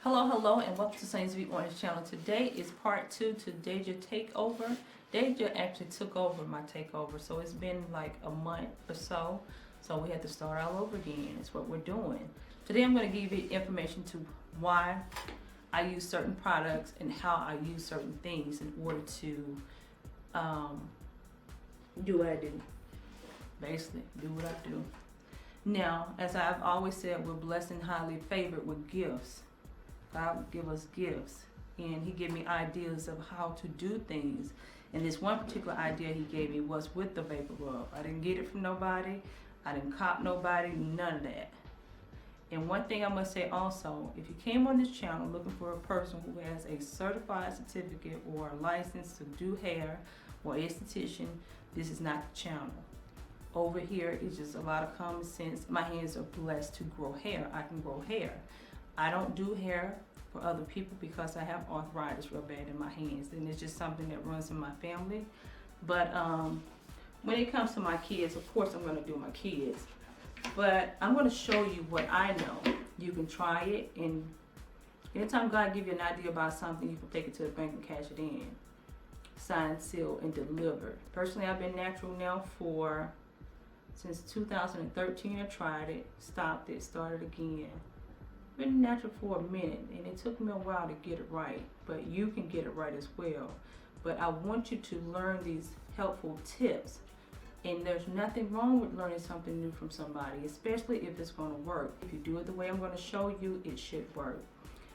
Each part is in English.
Hello, and welcome to Sonyabeonit channel. Today is part 2 to Deja takeover. Deja actually took over my takeover, so it's been like a month or so. So we had to start all over again. That's what we're doing. Today I'm going to give you information to why I use certain products and how I use certain things in order to do what I do. Basically, do what I do. Now, as I've always said, we're blessed and highly favored with gifts. God give us gifts, and He gave me ideas of how to do things. And this one particular idea He gave me was with the VapoRub. I didn't get it from nobody. I didn't cop nobody, none of that. And one thing I must say also, if you came on this channel looking for a person who has a certified certificate or a license to do hair or esthetician, this is not the channel. Over here is just a lot of common sense. My hands are blessed to grow hair. I can grow hair. I don't do hair for other people because I have arthritis real bad in my hands, and it's just something that runs in my family. But when it comes to my kids, of course I'm going to do my kids. But I'm going to show you what I know. You can try it, and anytime God give you an idea about something, you can take it to the bank and cash it in. Signed, sealed, and delivered. Personally, I've been natural now since 2013. I tried it, stopped it, started again. Been natural for a minute, and it took me a while to get it right, but you can get it right as well. But I want you to learn these helpful tips, and there's nothing wrong with learning something new from somebody, especially if it's going to work. If you do it the way I'm going to show you, it should work.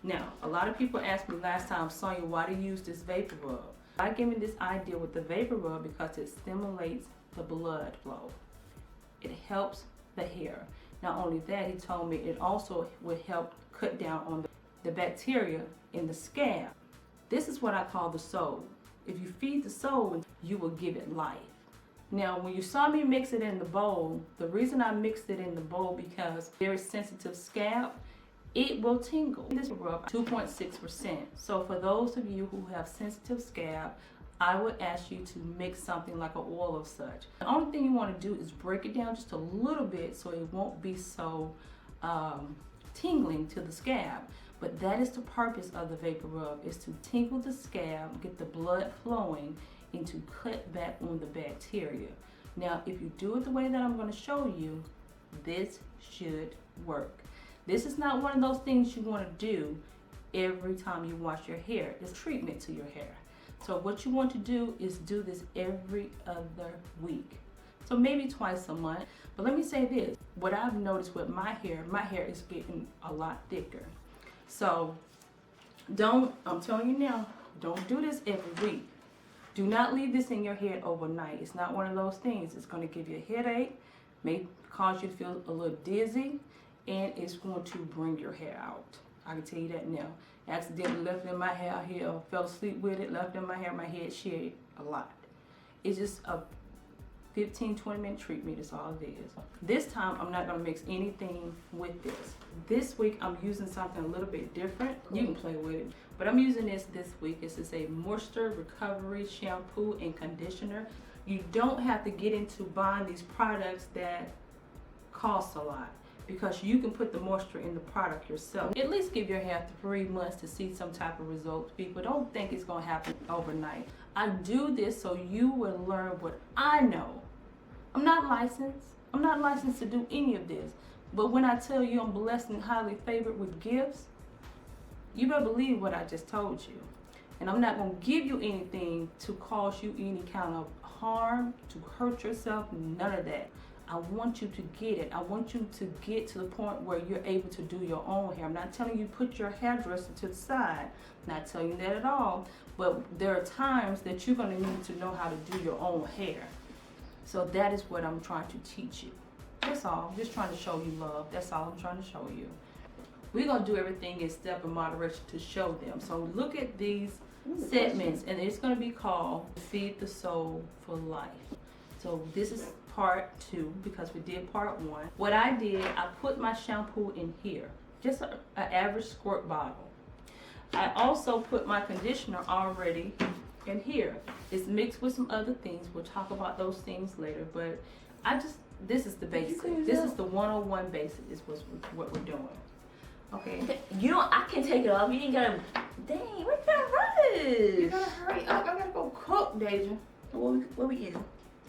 Now, a lot of people asked me last time, Sonya, why do you use this VapoRub? I gave me this idea with the VapoRub because it stimulates the blood flow. It helps the hair. Not only that, he told me it also would help cut down on the bacteria in the scalp. This is what I call the soul. If you feed the soul, you will give it life. Now, when you saw me mix it in the bowl, the reason I mixed it in the bowl because very sensitive scalp, it will tingle. This rub 2.6%. So for those of you who have sensitive scalp, I would ask you to mix something like an oil of such. The only thing you want to do is break it down just a little bit so it won't be so tingling to the scalp. But that is the purpose of the VapoRub, is to tingle the scalp, get the blood flowing, and to cut back on the bacteria. Now, if you do it the way that I'm going to show you, this should work. This is not one of those things you want to do every time you wash your hair. It's treatment to your hair. So what you want to do is do this every other week. So maybe twice a month. But let me say this, what I've noticed with my hair is getting a lot thicker. So I'm telling you now, don't do this every week. Do not leave this in your head overnight. It's not one of those things. It's going to give you a headache, may cause you to feel a little dizzy, and it's going to bring your hair out. I can tell you that now. Accidentally left it in my hair here, fell asleep with it, left it in my hair, my head shed a lot. It's just a 15-20 minute treatment is all it is. This time I'm not going to mix anything with this. This week I'm using something a little bit different. You can play with it. But I'm using this week. This is a moisture recovery shampoo and conditioner. You don't have to get into buying these products that cost a lot, because you can put the moisture in the product yourself. At least give your hair 3 months to see some type of results. People don't think it's going to happen overnight. I do this so you will learn what I know. I'm not licensed. I'm not licensed to do any of this. But when I tell you I'm blessed and highly favored with gifts, you better believe what I just told you. And I'm not going to give you anything to cause you any kind of harm, to hurt yourself, none of that. I want you to get it. I want you to get to the point where you're able to do your own hair. I'm not telling you put your hairdresser to the side. I'm not telling you that at all. But there are times that you're going to need to know how to do your own hair. So that is what I'm trying to teach you. That's all. I'm just trying to show you love. That's all I'm trying to show you. We're going to do everything in step and moderation to show them. So look at these segments, and it's going to be called Feed the Soul for Life. So this is part 2 because we did part 1. What I did, I put my shampoo in here, just an average squirt bottle. I also put my conditioner already in here. It's mixed with some other things. We'll talk about those things later, but this is the basic. This is the 101 basic is what we're doing. Okay. You don't. I can take it off. You ain't gotta. Dang, what kind of rush? You gotta hurry up. I gotta go cook, Deja. What we eating?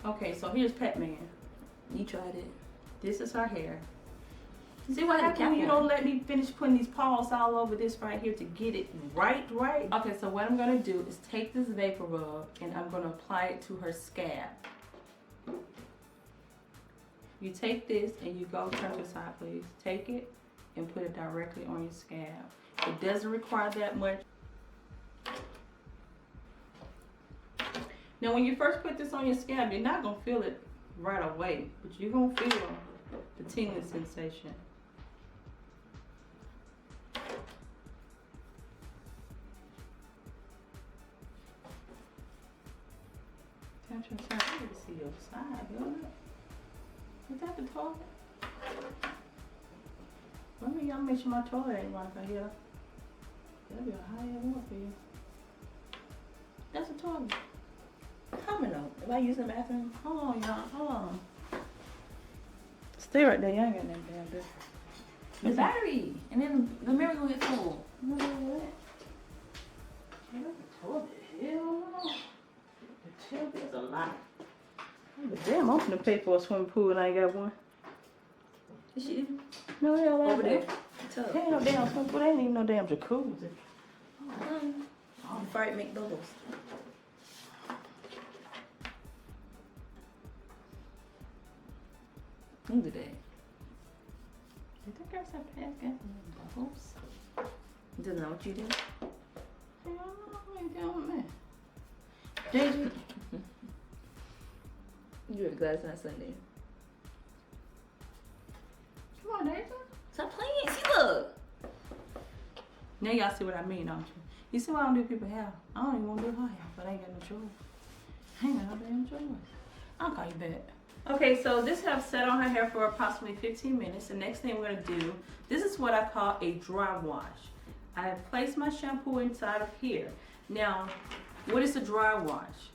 Okay, so here's Pet Man. You tried it. This is her hair. See what How come you don't let me finish putting these paws all over this right here to get it right? Okay, so what I'm gonna do is take this VapoRub and I'm gonna apply it to her scalp. You take this and you go turn to the side, please. Take it and put it directly on your scalp. It doesn't require that much. Now, when you first put this on your scalp, you're not gonna feel it right away, but you're gonna feel the tingling sensation. I'm trying to see your side, is that the toilet? Let me y'all make sure my toilet ain't right here. That'll be a high ass one for you. That's a toilet. Coming up. If I use the bathroom. Hold on, y'all. Hold on. Stay right there. You ain't got that damn bit. The battery. And then the mirror will get full. You know what? Hell no. The tub is a lot. But damn, I'm gonna pay for a swimming pool and I ain't got one. Is she No hell over there? Ain't no damn swimming pool. There ain't even no damn jacuzzi. Fried McDonald's. Look at that. You think there's a pass gas in bubbles? Doesn't know what you did? Hell no, I ain't doing that. Deja. You were glad it's not Sunday. Come on, Deja. Stop playing. See, look. Now y'all see what I mean, don't you? You see why I don't do people hair? I don't even want to do her hair, but I ain't got no choice. I ain't got no damn choice. I'll call you back. Okay, so this have sat on her hair for approximately 15 minutes. The next thing we're gonna do, this is what I call a dry wash. I have placed my shampoo inside of here. Now, what is a dry wash?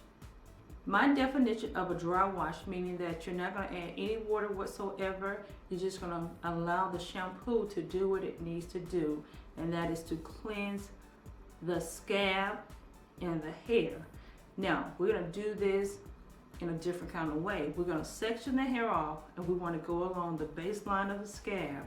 My definition of a dry wash, meaning that you're not gonna add any water whatsoever. You're just gonna allow the shampoo to do what it needs to do, and that is to cleanse the scalp and the hair. Now, we're gonna do this in a different kind of way. We're gonna section the hair off, and we wanna go along the baseline of the scalp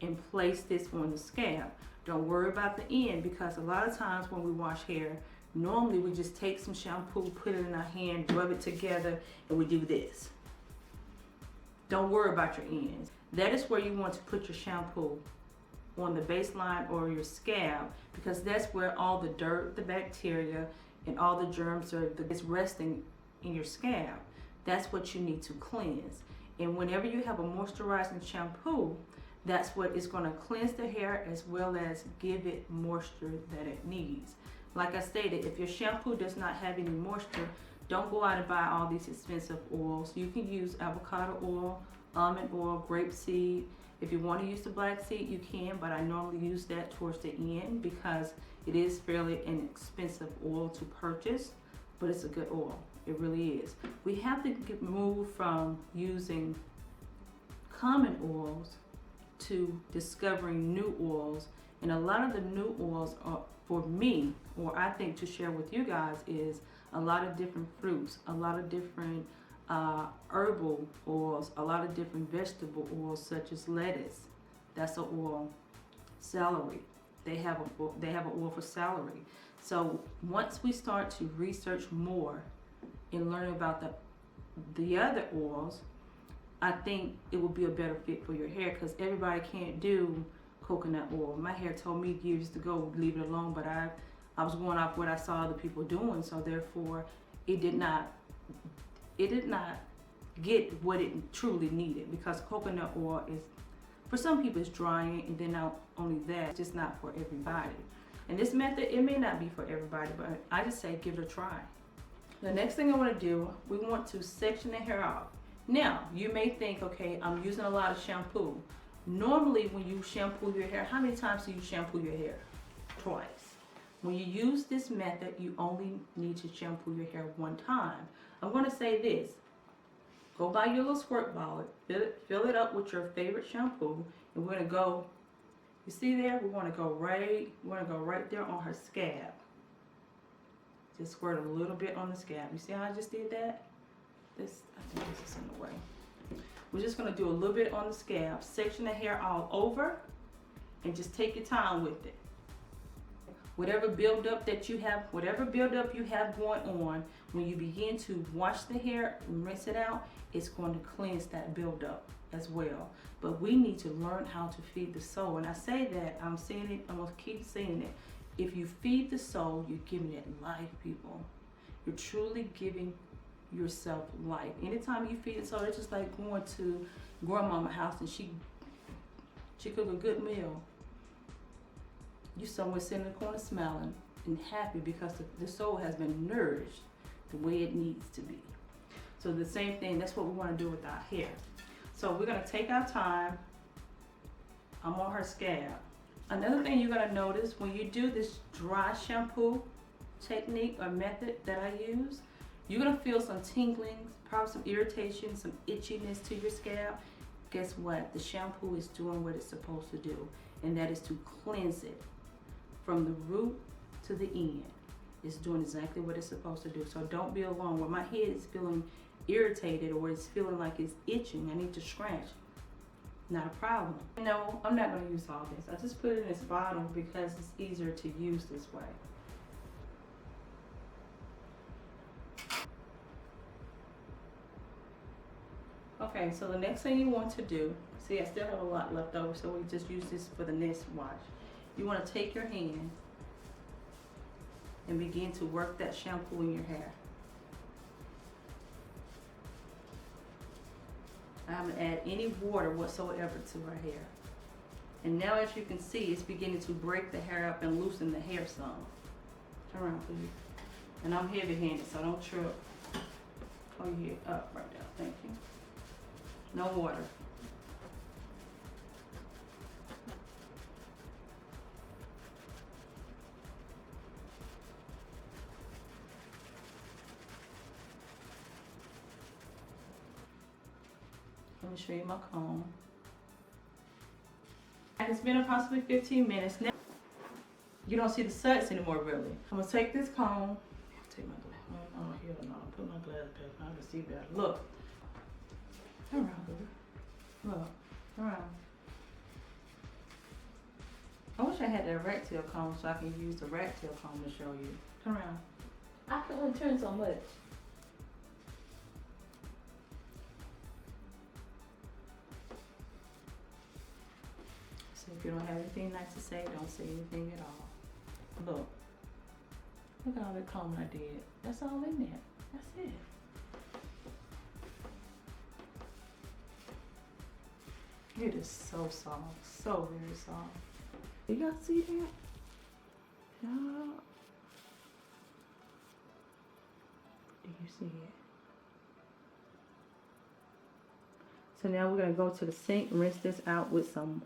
and place this on the scalp. Don't worry about the end, because a lot of times when we wash hair, normally we just take some shampoo, put it in our hand, rub it together, and we do this. Don't worry about your ends. That is where you want to put your shampoo, on the baseline or your scalp, because that's where all the dirt, the bacteria, and all the germs is resting in your scalp. That's what you need to cleanse. And whenever you have a moisturizing shampoo, that's what is going to cleanse the hair as well as give it moisture that it needs. Like I stated, if your shampoo does not have any moisture, don't go out and buy all these expensive oils. You can use avocado oil, almond oil, grapeseed. If you want to use the black seed, you can, but I normally use that towards the end because it is fairly an expensive oil to purchase, but it's a good oil. It really is. We have to move from using common oils to discovering new oils, and a lot of the new oils are, for me, or I think to share with you guys, is a lot of different fruits, a lot of different herbal oils, a lot of different vegetable oils such as lettuce. That's an oil. Celery. They have an oil for celery. So once we start to research more and learn about the other oils, I think it will be a better fit for your hair, because everybody can't do coconut oil. My hair told me years ago leave it alone, but I was going off what I saw other people doing, so therefore it did not get what it truly needed, because coconut oil is, for some people, it's drying, and then not only that, it's just not for everybody. And this method, it may not be for everybody, but I just say give it a try. The next thing I want to do, we want to section the hair off. Now, you may think, okay, I'm using a lot of shampoo. Normally, when you shampoo your hair, how many times do you shampoo your hair? Twice. When you use this method, you only need to shampoo your hair one time. I'm going to say this. Go buy your little squirt bottle, fill it up with your favorite shampoo, and we're going to go You see there? We want to go right there on her scalp. Just squirt a little bit on the scalp. You see how I just did that? I think this is in the way. We're just gonna do a little bit on the scalp, section the hair all over, and just take your time with it. Whatever buildup you have going on, when you begin to wash the hair and rinse it out, it's going to cleanse that buildup as well. But we need to learn how to feed the soul. And I say that, I'm saying it, I'm gonna keep saying it. If you feed the soul, you're giving it life, people. You're truly giving yourself life. Anytime you feed the soul, it's just like going to grandmama's house and she cook a good meal. You somewhere sitting in the corner smiling and happy because the soul has been nourished the way it needs to be. So the same thing, that's what we want to do with our hair. So we're going to take our time. I'm on her scalp. Another thing you're going to notice when you do this dry shampoo technique or method that I use, you're going to feel some tinglings, probably some irritation, some itchiness to your scalp. Guess what? The shampoo is doing what it's supposed to do, and that is to cleanse it from the root to the end. It's doing exactly what it's supposed to do. So don't be alarmed. When my head is feeling irritated or it's feeling like it's itching, I need to scratch. Not a problem. No, I'm not going to use all this. I just put it in this bottle because it's easier to use this way. Okay, so the next thing you want to do, see I still have a lot left over, so we just use this for the next wash. You want to take your hand and begin to work that shampoo in your hair. I haven't added any water whatsoever to her hair. And now as you can see, it's beginning to break the hair up and loosen the hair some. Turn around please. And I'm heavy-handed, so don't trip. Oh, your head up right now, thank you. No water. Let me show you my comb. It's been approximately 15 minutes. Now, you don't see the suds anymore, really. I'm gonna take this comb. Take my glass. Oh, hell no. Put my glass back. I can see better. Look. Turn around, baby. Look. Turn around. I wish I had that rat tail comb so I can use the rat tail comb to show you. Turn around. I can only turn so much. So if you don't have anything nice to say, don't say anything at all. Look. Look at all that combing I did. That's all in there. That's it. It is so soft. So very soft. Do y'all see that? Yeah. Do you see it? So now we're going to go to the sink, rinse this out with some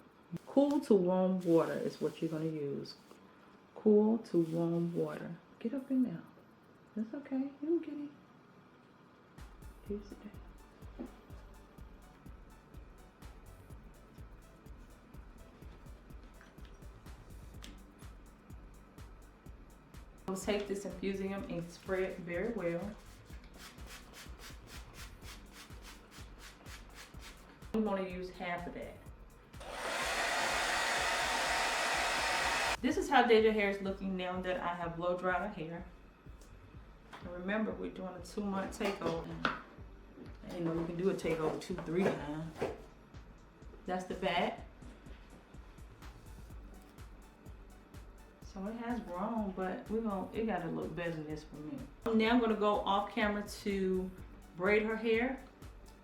cool to warm water is what you're going to use. Cool to warm water. Get up in there. That's okay. You can get it. Here's the thing. We'll take this infusium and spray it very well. We want to use half of that. This is how Deja hair is looking now that I have blow dried her hair. And remember, we're doing a 2-month takeover. And you know, you can do a takeover 2-3 times. That's the back. So it has grown, but it gotta look better than this for me. Now I'm gonna go off camera to braid her hair.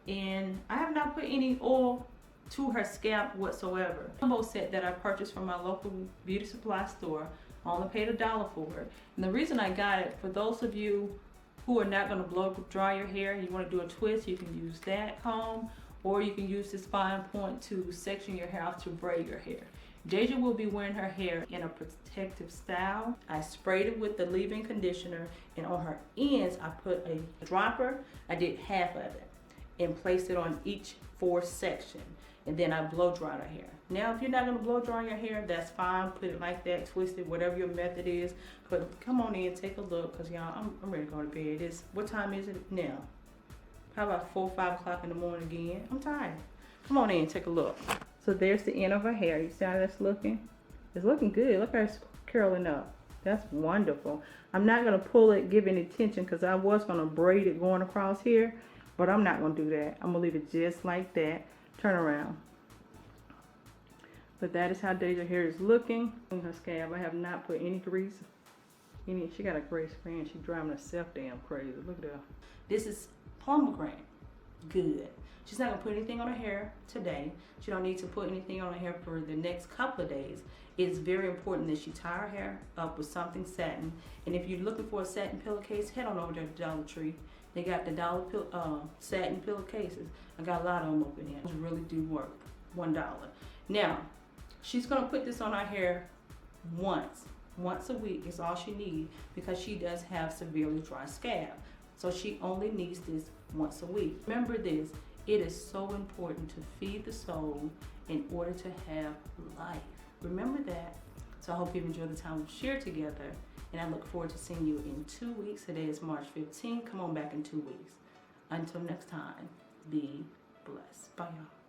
And I have not put any oil to her scalp whatsoever. Combo set that I purchased from my local beauty supply store. I only paid $1 for it. And the reason I got it, for those of you who are not gonna blow dry your hair, you wanna do a twist, you can use that comb, or you can use this fine point to section your hair off to braid your hair. Deja will be wearing her hair in a protective style. I sprayed it with the leave-in conditioner, and on her ends, I put a dropper. I did half of it and placed it on each 4 section. and then I blow dry her hair. Now, if you're not gonna blow dry your hair, that's fine. Put it like that, twist it, whatever your method is. But come on in, take a look, cause y'all, I'm ready to go to bed. What time is it now? How about 4 or 5 o'clock in the morning again? I'm tired. Come on in, take a look. So there's the end of her hair. You see how that's looking? It's looking good. Look how it's curling up. That's wonderful. I'm not gonna pull it, give any tension, cause I was gonna braid it going across here, but I'm not gonna do that. I'm gonna leave it just like that. Turn around. But that is how Deja hair is looking. In her scalp, I have not put any grease. She got a gray skin. She's driving herself damn crazy. Look at her. This is pomegranate. Good. She's not gonna put anything on her hair today. She don't need to put anything on her hair for the next couple of days. It's very important that she tie her hair up with something satin. And if you're looking for a satin pillowcase, head on over to Dollar Tree. They got the satin pillowcases. I got a lot of them up in here. Those really do work. $1. Now, she's gonna put this on her hair once a week is all she needs, because she does have severely dry scalp. So she only needs this once a week. Remember this, it is so important to feed the soul in order to have life. Remember that. So I hope you've enjoyed the time we've shared together, and I look forward to seeing you in 2 weeks. Today is March 15th. Come on back in 2 weeks. Until next time, be blessed. Bye, y'all.